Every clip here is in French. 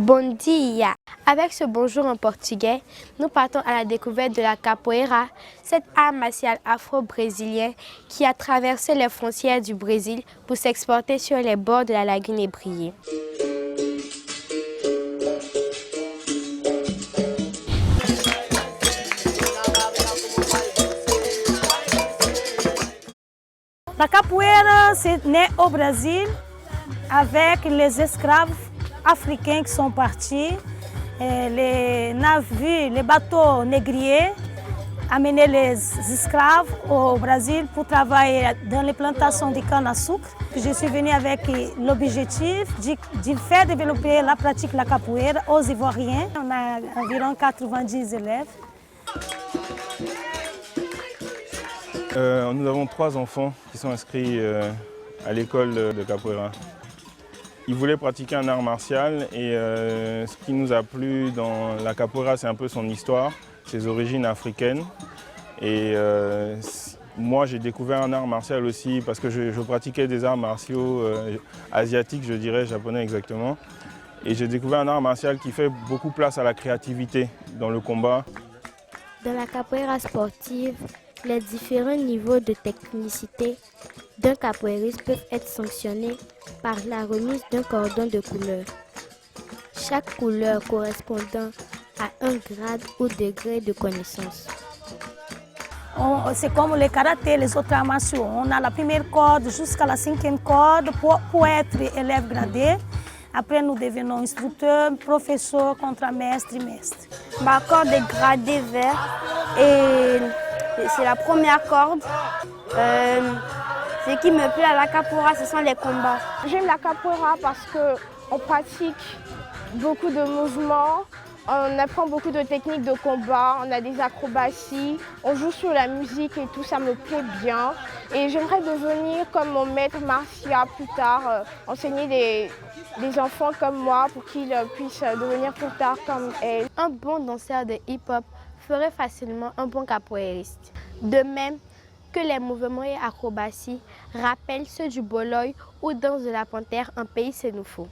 Bon dia! Avec ce bonjour en portugais, nous partons à la découverte de la capoeira, cet art martial afro-brésilien qui a traversé les frontières du Brésil pour s'exporter sur les bords de la lagune et briller. La capoeira c'est né au Brésil avec les esclaves africains qui sont partis. Les navires, les bateaux négriers amenaient les esclaves au Brésil pour travailler dans les plantations de canne-à-sucre. Je suis venue avec l'objectif de faire développer la pratique de la capoeira aux Ivoiriens. On a environ 90 élèves. Nous avons 3 enfants qui sont inscrits à l'école de capoeira. Ils voulaient pratiquer un art martial et ce qui nous a plu dans la capoeira, c'est un peu son histoire, ses origines africaines. Et moi, j'ai découvert un art martial aussi parce que je pratiquais des arts martiaux asiatiques, je dirais, japonais exactement. Et j'ai découvert un art martial qui fait beaucoup place à la créativité dans le combat. Dans la capoeira sportive, les différents niveaux de technicité d'un capoeiriste peuvent être sanctionnés par la remise d'un cordon de couleur. Chaque couleur correspondant à un grade ou degré de connaissance. C'est comme le karaté, les autres arts martiaux. On a la première corde jusqu'à la 5e corde pour être élève gradé. Après, nous devenons instructeurs, professeurs, contre-maîtres et maîtres. Ma corde est gradée vert et c'est la première corde. Ce qui me plaît à la capoeira, ce sont les combats. J'aime la capoeira parce qu'on pratique beaucoup de mouvements, on apprend beaucoup de techniques de combat, on a des acrobaties, on joue sur la musique et tout, ça me plaît bien. Et j'aimerais devenir comme mon maître Marcia plus tard, enseigner des enfants comme moi pour qu'ils puissent devenir plus tard comme elle. Un bon danseur de hip-hop ferait facilement un bon capoeiriste. De même que les mouvements et acrobaties rappellent ceux du boloy ou danse de la panthère en pays sénoufo.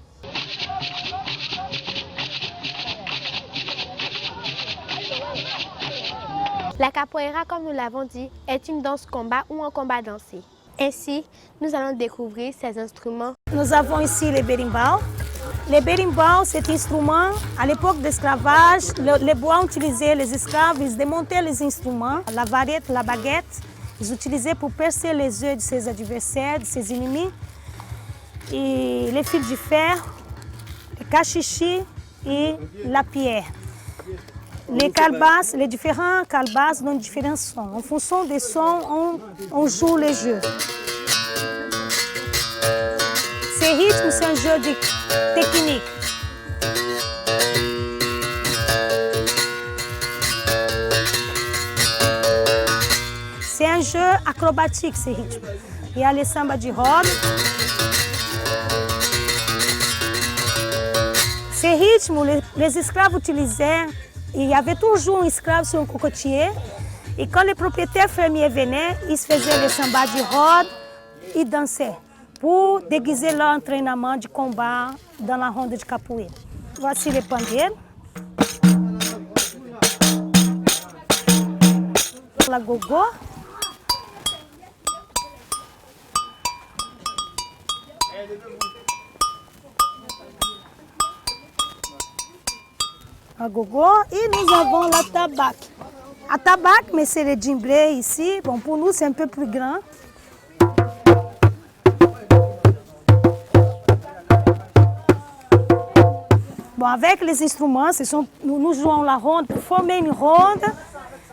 La capoeira, comme nous l'avons dit, est une danse combat ou un combat dansé. Ainsi, nous allons découvrir ces instruments. Nous avons ici les berimbau. Les berimbau, c'est un instrument, à l'époque de l'esclavage, les bois utilisaient les esclaves, ils démontaient les instruments, la variette, la baguette, ils utilisaient pour percer les yeux de ses adversaires, de ses ennemis. Et les fils de fer, les cachichis et la pierre. Les calebasses, les différents calebasses donnent différents sons. En fonction des sons, on joue les jeux. Ces rythmes, c'est un jeu de technique. C'est un jeu acrobatique, ces rythmes. Il y a les samba de roda. Ces rythmes, les esclaves utilisaient. Il y avait toujours un esclave sur un cocotier. Et quand les propriétaires fermiers venaient, ils faisaient les samba de roda et dansaient pour déguiser leur entraînement de combat dans la ronde de capoeira. Voici les pandeiros. La gogo. A gogo et nous avons la tabac. La tabac, mais c'est le djembe ici. Bon, pour nous, c'est un peu plus grand. Bon, avec les instruments, nous jouons la ronde. Pour former une ronde,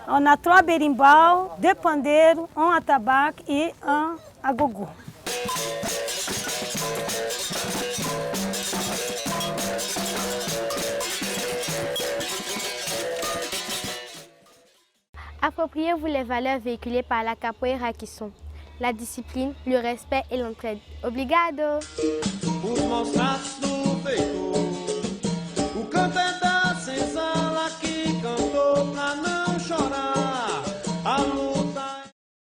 on a 3 berimbau, 2 pandeiros, 1 atabaque et 1 agogo. Appropriez-vous les valeurs véhiculées par la capoeira qui sont la discipline, le respect et l'entraide. Obrigado!